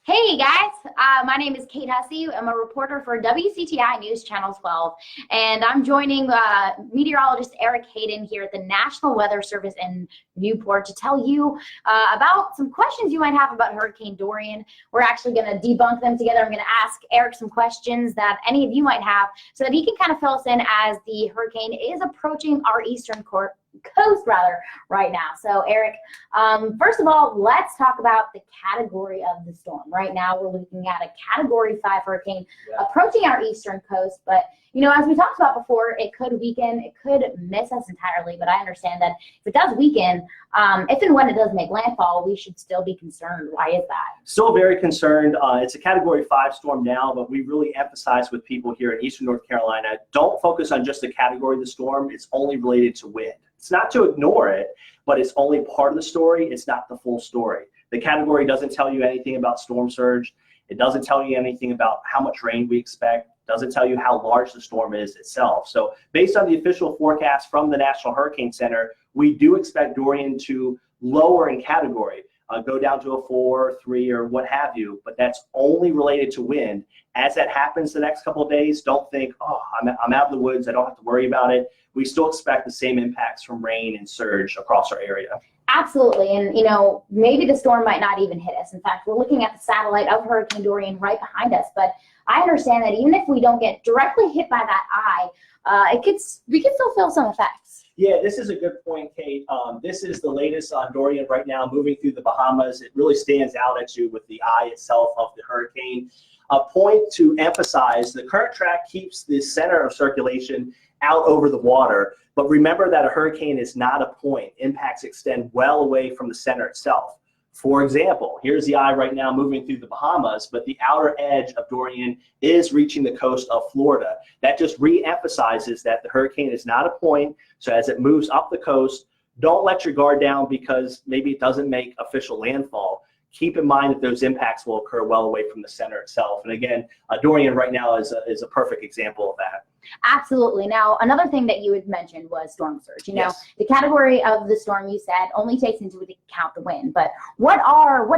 Hey guys, my name is Kate Hussey. I'm a reporter for WCTI News Channel 12, and I'm joining meteorologist Eric Hayden here at the National Weather Service in Newport to tell you about some questions you might have about Hurricane Dorian. We're actually going to debunk them together. I'm going to ask Eric some questions that any of you might have so that he can kind of fill us in as the hurricane is approaching our eastern coast right now. So Eric, first of all, let's talk about the category of the storm. Right now we're looking at a Category 5 hurricane approaching our eastern coast, but you know, as we talked about before, it could weaken, it could miss us entirely, but I understand that if it does weaken, if and when it does make landfall, we should still be concerned. Why is that? Still very concerned. It's a Category 5 storm now, but we really emphasize with people here in eastern North Carolina, don't focus on just the category of the storm. It's only related to wind. It's not to ignore it, but it's only part of the story. It's not the full story. The category doesn't tell you anything about storm surge. It doesn't tell you anything about how much rain we expect. It doesn't tell you how large the storm is itself. So based on the official forecast from the National Hurricane Center, we do expect Dorian to lower in category, go down to a 4, 3, or what have you, but that's only related to wind. As that happens the next couple of days, don't think, oh, I'm out of the woods, I don't have to worry about it. We still expect the same impacts from rain and surge across our area. Absolutely, and you know, maybe the storm might not even hit us. In fact, we're looking at the satellite of Hurricane Dorian right behind us, but I understand that even if we don't get directly hit by that eye, we could still feel some effects. Yeah, this is a good point, Kate. This is the latest on Dorian right now, moving through the Bahamas. It really stands out at you with the eye itself of the hurricane. A point to emphasize, the current track keeps the center of circulation out over the water, but remember that a hurricane is not a point. Impacts extend well away from the center itself. For example, here's the eye right now moving through the Bahamas, but the outer edge of Dorian is reaching the coast of Florida. That just re-emphasizes that the hurricane is not a point. So as it moves up the coast, don't let your guard down because maybe it doesn't make official landfall. Keep in mind that those impacts will occur well away from the center itself. And again, Dorian right now is a perfect example of that. Absolutely. Now, another thing that you had mentioned was storm surge. You know, the category of the storm you said only takes into account the wind. But what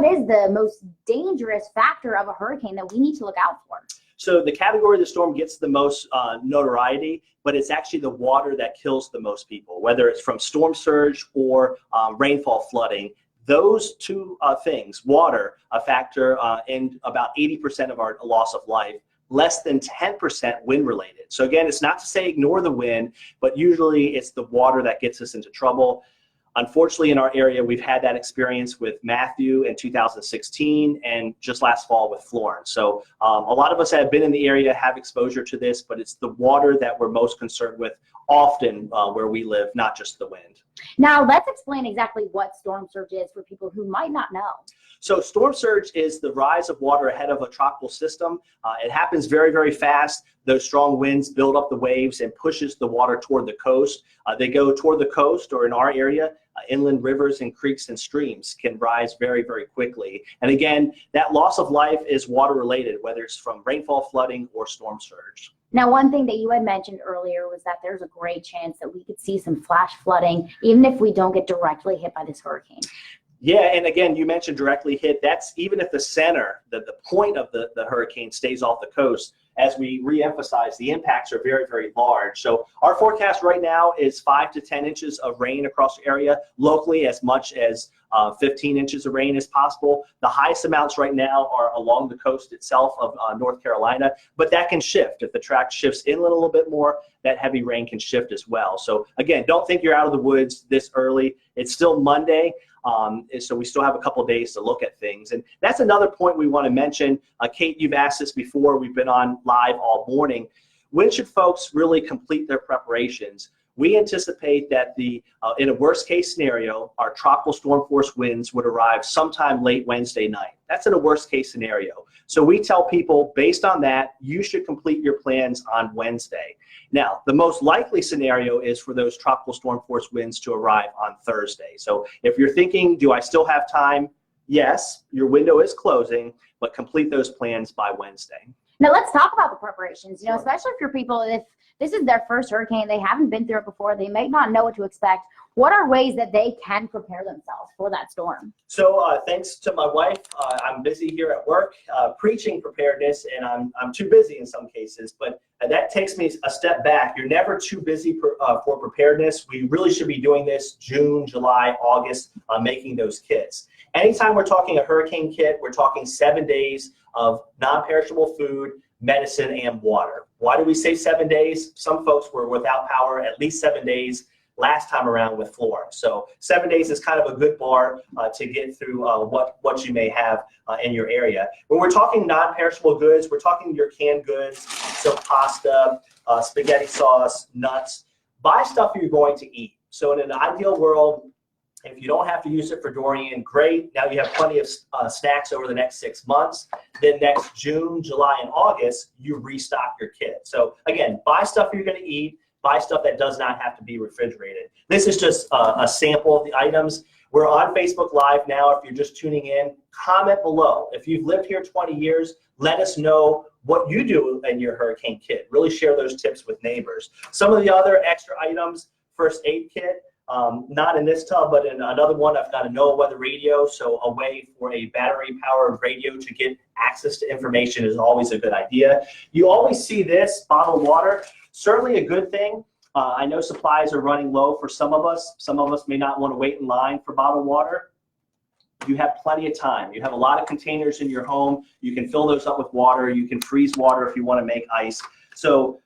is the most dangerous factor of a hurricane that we need to look out for? So the category of the storm gets the most notoriety, but it's actually the water that kills the most people, whether it's from storm surge or rainfall flooding. Those two things, water, a factor in about 80% of our loss of life, less than 10% wind related. So again, it's not to say ignore the wind, but usually it's the water that gets us into trouble. Unfortunately, in our area, we've had that experience with Matthew in 2016 and just last fall with Florence. So a lot of us that have been in the area have exposure to this, but it's the water that we're most concerned with often where we live, not just the wind. Now, let's explain exactly what storm surge is for people who might not know. So storm surge is the rise of water ahead of a tropical system. It happens very, very fast. Those strong winds build up the waves and pushes the water toward the coast. They go toward the coast, or in our area, inland rivers and creeks and streams can rise very, very quickly. And again, that loss of life is water related, whether it's from rainfall, flooding, or storm surge. Now, one thing that you had mentioned earlier was that there's a great chance that we could see some flash flooding, even if we don't get directly hit by this hurricane. Yeah, and again, you mentioned directly hit. That's even if the center, the point of the hurricane stays off the coast. As we re-emphasize, the impacts are very, very large. So our forecast right now is 5 to 10 inches of rain across the area, locally as much as 15 inches of rain is possible. The highest amounts right now are along the coast itself of North Carolina, but that can shift. If the track shifts inland a little bit more, that heavy rain can shift as well. So again, don't think you're out of the woods this early. It's still Monday. So we still have a couple of days to look at things. And that's another point we want to mention. Kate, you've asked this before. We've been on live all morning. When should folks really complete their preparations? We anticipate that in a worst case scenario, our tropical storm force winds would arrive sometime late Wednesday night. That's in a worst case scenario. So we tell people based on that, you should complete your plans on Wednesday. Now, the most likely scenario is for those tropical storm force winds to arrive on Thursday. So if you're thinking, do I still have time? Yes, your window is closing, but complete those plans by Wednesday. Now let's talk about the preparations, Sure. especially for people, if this is their first hurricane, they haven't been through it before, they may not know what to expect. What are ways that they can prepare themselves for that storm? So thanks to my wife, I'm busy here at work preaching preparedness, and I'm too busy in some cases, but that takes me a step back. You're never too busy for preparedness. We really should be doing this June, July, August, making those kits. Anytime we're talking a hurricane kit, we're talking 7 days of non-perishable food, medicine, and water. Why do we say 7 days? Some folks were without power at least 7 days last time around with Florida. So 7 days is kind of a good bar to get through what you may have in your area. When we're talking non-perishable goods, we're talking your canned goods, so pasta, spaghetti sauce, nuts. Buy stuff you're going to eat. So in an ideal world, if you don't have to use it for Dorian, great. Now you have plenty of snacks over the next 6 months. Then next June, July, and August, you restock your kit. So again, buy stuff you're going to eat. Buy stuff that does not have to be refrigerated. This is just a sample of the items. We're on Facebook Live now. If you're just tuning in, comment below. If you've lived here 20 years, let us know what you do in your hurricane kit. Really share those tips with neighbors. Some of the other extra items, first aid kit, not in this tub, but in another one, I've got a NOAA weather radio, so a way for a battery-powered radio to get access to information is always a good idea. You always see this, bottled water, certainly a good thing. I know supplies are running low for some of us. Some of us may not want to wait in line for bottled water. You have plenty of time. You have a lot of containers in your home. You can fill those up with water. You can freeze water if you want to make ice. So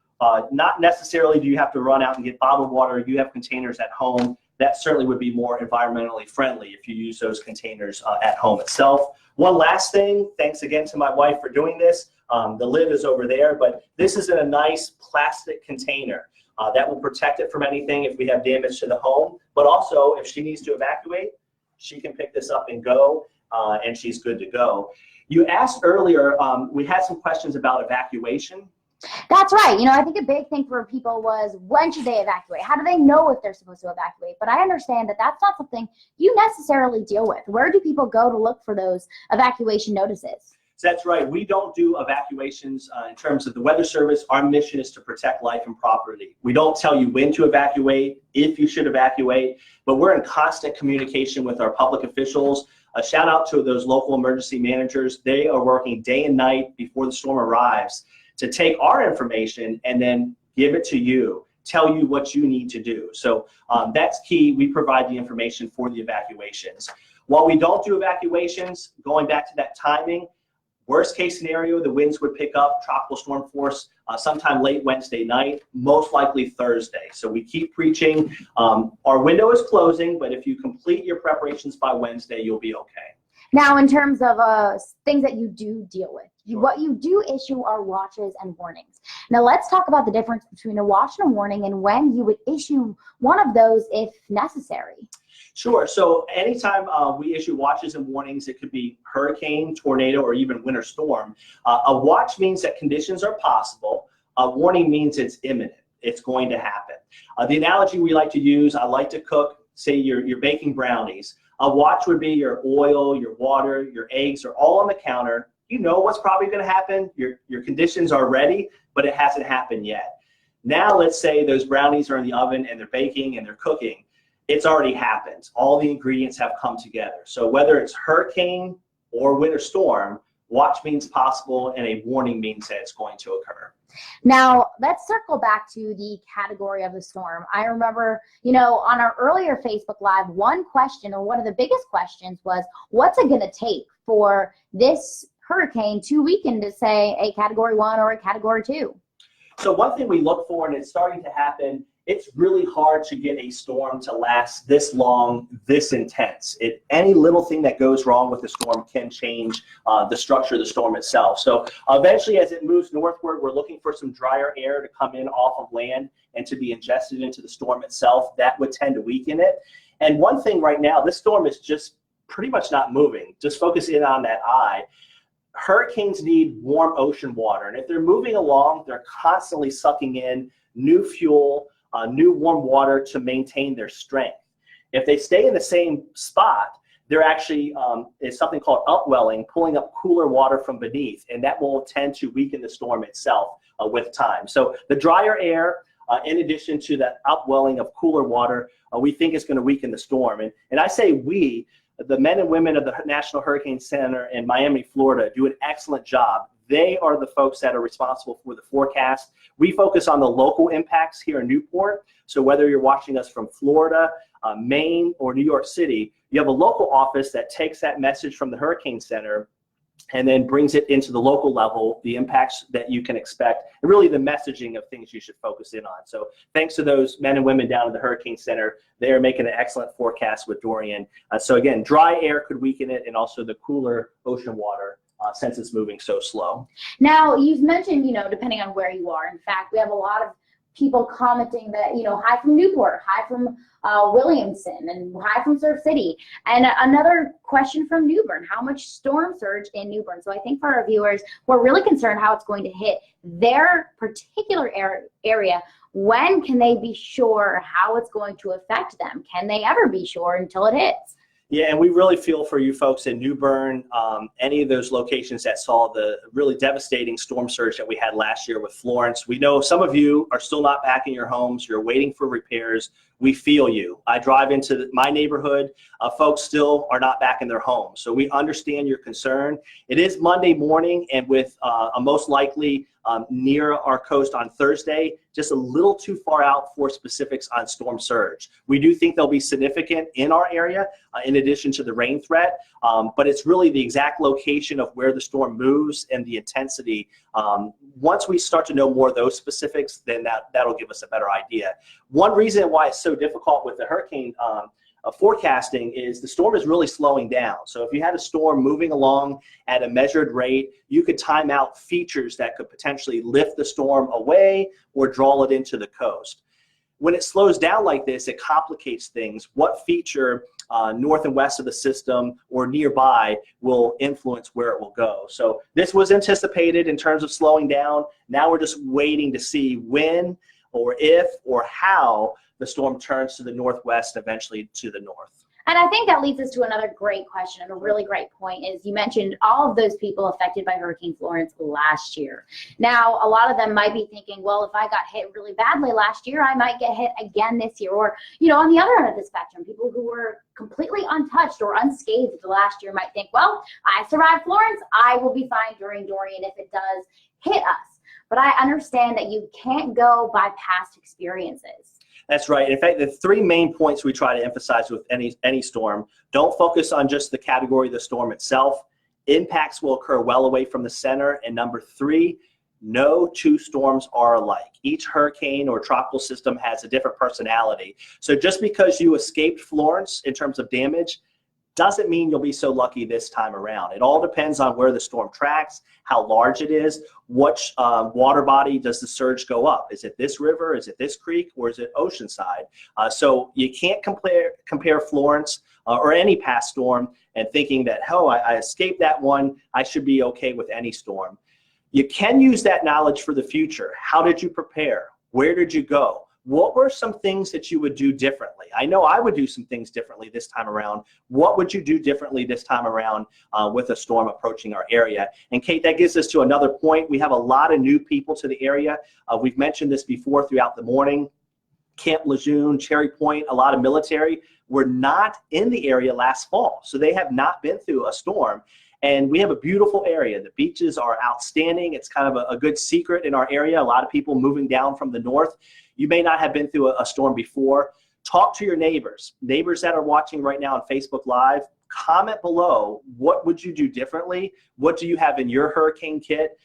not necessarily do you have to run out and get bottled water. You have containers at home. That certainly would be more environmentally friendly if you use those containers at home itself. One last thing, thanks again to my wife for doing this. The lid is over there, but this is in a nice plastic container that will protect it from anything if we have damage to the home. But also, if she needs to evacuate, she can pick this up and go, and she's good to go. You asked earlier, we had some questions about evacuation. That's right. I think a big thing for people was, when should they evacuate? How do they know if they're supposed to evacuate? But I understand that that's not something you necessarily deal with. Where do people go to look for those evacuation notices? So that's right. We don't do evacuations in terms of the Weather Service. Our mission is to protect life and property. We don't tell you when to evacuate, if you should evacuate, but we're in constant communication with our public officials. A shout out to those local emergency managers. They are working day and night before the storm arrives to take our information and then give it to you, tell you what you need to do. So that's key. We provide the information for the evacuations. While we don't do evacuations, going back to that timing, worst case scenario, the winds would pick up, tropical storm force, sometime late Wednesday night, most likely Thursday. So we keep preaching. Our window is closing, but if you complete your preparations by Wednesday, you'll be okay. Now, in terms of things that you do deal with, Sure. What you do issue are watches and warnings. Now, let's talk about the difference between a watch and a warning and when you would issue one of those if necessary. Sure. So anytime we issue watches and warnings, it could be hurricane, tornado, or even winter storm. A watch means that conditions are possible. A warning means it's imminent. It's going to happen. The analogy we like to use, I like to cook, say you're baking brownies. A watch would be your oil, your water, your eggs are all on the counter. You know what's probably going to happen. Your conditions are ready, but it hasn't happened yet. Now let's say those brownies are in the oven and they're baking and they're cooking. It's already happened. All the ingredients have come together. So whether it's hurricane or winter storm, watch means possible and a warning means that it's going to occur. Now, let's circle back to the category of the storm. I remember, on our earlier Facebook Live, one question, or one of the biggest questions was, what's it going to take for this hurricane to weaken to, say, a Category 1 or a Category 2? So one thing we look for, and it's starting to happen, it's really hard to get a storm to last this long, this intense. Any little thing that goes wrong with the storm can change the structure of the storm itself. So eventually, as it moves northward, we're looking for some drier air to come in off of land and to be ingested into the storm itself. That would tend to weaken it. And one thing right now, this storm is just pretty much not moving. Just focus in on that eye. Hurricanes need warm ocean water. And if they're moving along, they're constantly sucking in new fuel, new warm water to maintain their strength. If they stay in the same spot, there actually is something called upwelling, pulling up cooler water from beneath, and that will tend to weaken the storm itself with time. So the drier air, in addition to that upwelling of cooler water, we think is going to weaken the storm. And I say we, the men and women of the National Hurricane Center in Miami, Florida, do an excellent job. They are the folks that are responsible for the forecast. We focus on the local impacts here in Newport. So whether you're watching us from Florida, Maine, or New York City, you have a local office that takes that message from the Hurricane Center and then brings it into the local level, the impacts that you can expect, and really the messaging of things you should focus in on. So thanks to those men and women down at the Hurricane Center, they are making an excellent forecast with Dorian. So again, dry air could weaken it, and also the cooler ocean water since it's moving so slow. Now, you've mentioned, depending on where you are, in fact, we have a lot of people commenting that, hi from Newport, hi from Williamson, and hi from Surf City. And another question from New Bern, how much storm surge in New Bern? So I think for our viewers, we're really concerned how it's going to hit their particular area. When can they be sure how it's going to affect them? Can they ever be sure until it hits? Yeah, and we really feel for you folks in New Bern, any of those locations that saw the really devastating storm surge that we had last year with Florence. We know some of you are still not back in your homes. You're waiting for repairs. We feel you. I drive into my neighborhood. Folks still are not back in their homes. So we understand your concern. It is Monday morning, and with a most likely near our coast on Thursday, just a little too far out for specifics on storm surge. We do think they'll be significant in our area in addition to the rain threat, but it's really the exact location of where the storm moves and the intensity. Once we start to know more of those specifics, then that'll give us a better idea. One reason why it's so difficult with the hurricane forecasting is the storm is really slowing down. So if you had a storm moving along at a measured rate, you could time out features that could potentially lift the storm away or draw it into the coast. When it slows down like this, it complicates things. What feature north and west of the system or nearby will influence where it will go? So this was anticipated in terms of slowing down. Now we're just waiting to see when or if or how the storm turns to the northwest, eventually to the north. And I think that leads us to another great question and a really great point is you mentioned all of those people affected by Hurricane Florence last year. Now, a lot of them might be thinking, well, if I got hit really badly last year, I might get hit again this year. Or, on the other end of the spectrum, people who were completely untouched or unscathed last year might think, well, I survived Florence, I will be fine during Dorian if it does hit us. But I understand that you can't go by past experiences. That's right. In fact, the three main points we try to emphasize with any storm: don't focus on just the category of the storm itself. Impacts will occur well away from the center. And number three, no two storms are alike. Each hurricane or tropical system has a different personality. So just because you escaped Florence in terms of damage doesn't mean you'll be so lucky this time around. It all depends on where the storm tracks, how large it is, which water body does the surge go up. Is it this river, is it this creek, or is it oceanside? So you can't compare Florence or any past storm and thinking that, oh, I escaped that one, I should be okay with any storm. You can use that knowledge for the future. How did you prepare? Where did you go? What were some things that you would do differently? I know I would do some things differently this time around. What would you do differently this time around with a storm approaching our area? And Kate, that gives us to another point. We have a lot of new people to the area. We've mentioned this before throughout the morning. Camp Lejeune, Cherry Point, a lot of military were not in the area last fall. So they have not been through a storm. And we have a beautiful area. The beaches are outstanding. It's kind of a good secret in our area. A lot of people moving down from the north. You may not have been through a storm before. Talk to your neighbors. Neighbors that are watching right now on Facebook Live, comment below, what would you do differently? What do you have in your hurricane kit?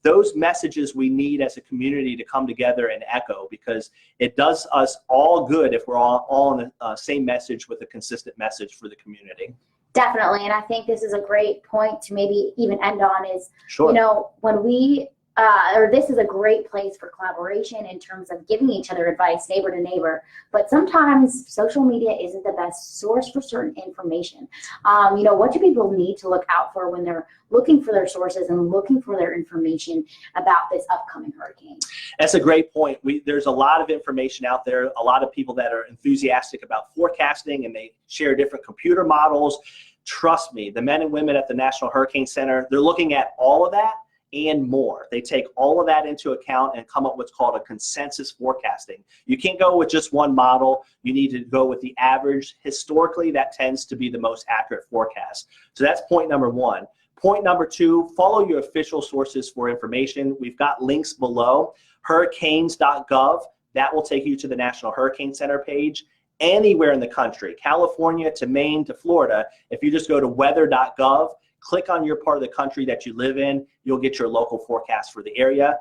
Those messages we need as a community to come together and echo, because it does us all good if we're all on the same message with a consistent message for the community. Definitely, and I think this is a great point to maybe even end on is, Sure. When we or this is a great place for collaboration in terms of giving each other advice, neighbor to neighbor. But sometimes social media isn't the best source for certain information. What do people need to look out for when they're looking for their sources and looking for their information about this upcoming hurricane? That's a great point. There's a lot of information out there, a lot of people that are enthusiastic about forecasting, and they share different computer models. Trust me, the men and women at the National Hurricane Center, they're looking at all of that and more. They take all of that into account and come up with what's called a consensus forecasting. You can't go with just one model. You need to go with the average. Historically, that tends to be the most accurate forecast. So that's point number one. Point number two, follow your official sources for information. We've got links below. Hurricanes.gov, that will take you to the National Hurricane Center page. Anywhere in the country, California to Maine to Florida, if you just go to weather.gov, click on your part of the country that you live in, you'll get your local forecast for the area.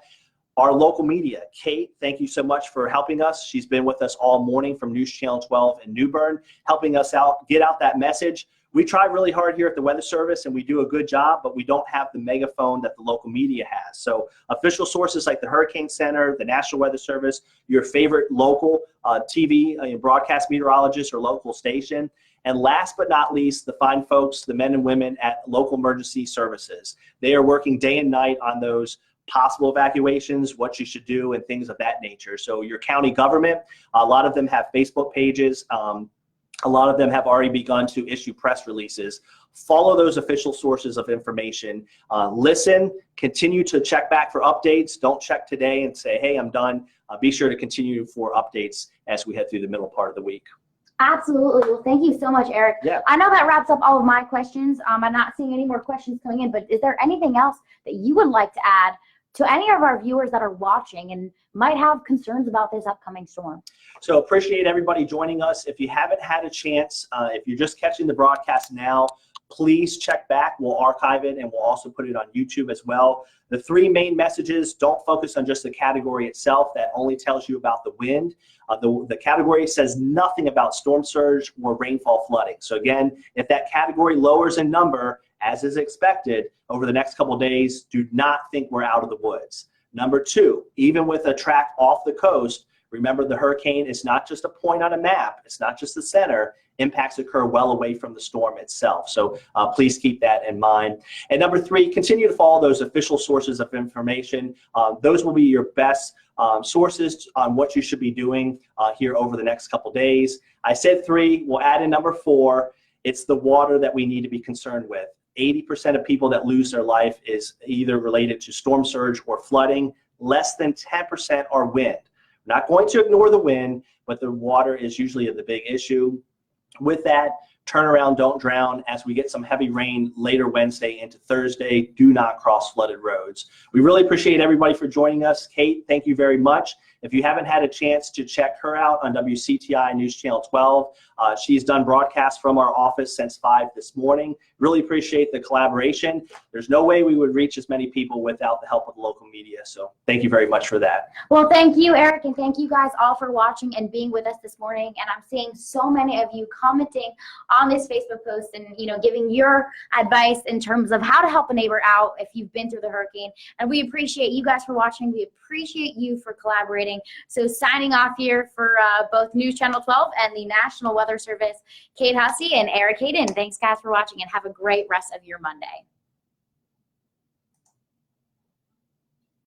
Our local media, Kate, thank you so much for helping us. She's been with us all morning from News Channel 12 in New Bern, helping us out, get out that message. We try really hard here at the Weather Service, and we do a good job, but we don't have the megaphone that the local media has. So official sources like the Hurricane Center, the National Weather Service, your favorite local TV broadcast meteorologist or local station. And last but not least, the fine folks, the men and women at local emergency services. They are working day and night on those possible evacuations, what you should do, and things of that nature. So your county government, a lot of them have Facebook pages. A lot of them have already begun to issue press releases. Follow those official sources of information. Listen, continue to check back for updates. Don't check today and say, hey, I'm done. Be sure to continue for updates as we head through the middle part of the week. Absolutely. Well, thank you so much, Eric. Yeah. I know that wraps up all of my questions. I'm not seeing any more questions coming in, but is there anything else that you would like to add to any of our viewers that are watching and might have concerns about this upcoming storm? So appreciate everybody joining us. If you haven't had a chance, if you're just catching the broadcast now, please check back. We'll archive it, and we'll also put it on YouTube as well. The three main messages: don't focus on just the category itself. That only tells you about the wind. The category says nothing about storm surge or rainfall flooding. So again, if that category lowers in number, as is expected, over the next couple of days, do not think we're out of the woods. Number two, even with a track off the coast, remember the hurricane is not just a point on a map. It's not just the center. Impacts occur well away from the storm itself. So please keep that in mind. And number three, continue to follow those official sources of information. Those will be your best sources on what you should be doing here over the next couple days. I said three, we'll add in number four. It's the water that we need to be concerned with. 80% of people that lose their life is either related to storm surge or flooding. Less than 10% are wind. We're not going to ignore the wind, but the water is usually the big issue. With that, turn around, don't drown. As we get some heavy rain later Wednesday into Thursday, do not cross flooded roads. We really appreciate everybody for joining us. Kate, thank you very much. If you haven't had a chance to check her out on WCTI News Channel 12, she's done broadcasts from our office since 5 this morning. Really appreciate the collaboration. There's no way we would reach as many people without the help of the local media. So thank you very much for that. Well, thank you, Eric, and thank you guys all for watching and being with us this morning. And I'm seeing so many of you commenting on this Facebook post and, giving your advice in terms of how to help a neighbor out if you've been through the hurricane. And we appreciate you guys for watching. We appreciate you for collaborating. So signing off here for both News Channel 12 and the National Weather Service, Kate Hussey and Eric Hayden. Thanks, guys, for watching, and have a great rest of your Monday.